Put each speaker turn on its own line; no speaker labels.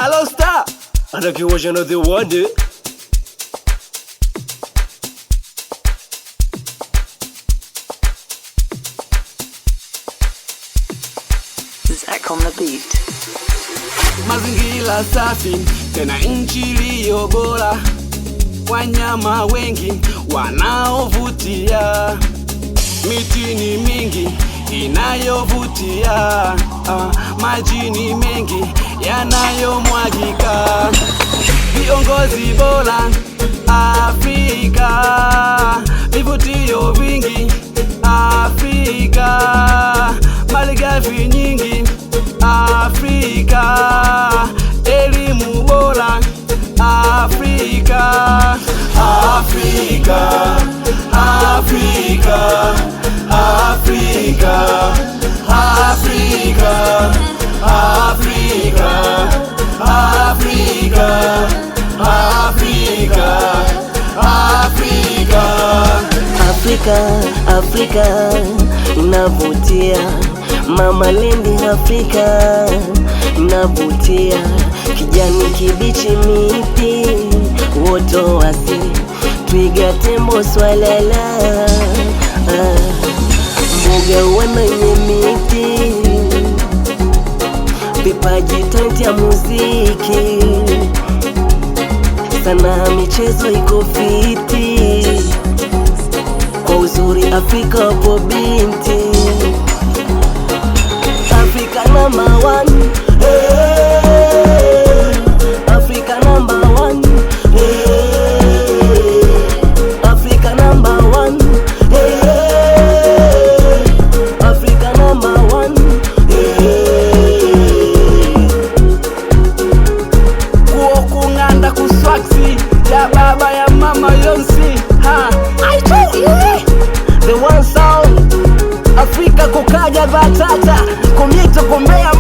Hello star, I don't care what you know the wonder.
Zach on the beat.
Mazingira safi, tena nchi iliyo bora, wanyama wengi wanaovutia, miti ni mingi inayovutia, maji ni mengi yanayomwagika, viongozi bora Afrika, vivutio vingi Afrika, malighafi nyingi Afrika, elimu bora Afrika, Afrika, Afrika, Afrika, Afrika, Afrika, Afrika, Afrika, Afrika.
Afrika, Afrika inavutia, mama lendi Afrika inavutia, kijani kibichi miti woto wasi, twiga tembo swalala, mbuga wenye miti, vipaji talenti ya muziki, sana michezo iko fiti, kwa uzuri Afrika po binti, Africa number one, hey, Africa number one, hey, Africa number one, hey, Africa number one, hey.
Kuokunganda kuswaksi ya baba ya mama yonsi, ha, I told you, the one sound Afrika kukaja batata, kumito kumbea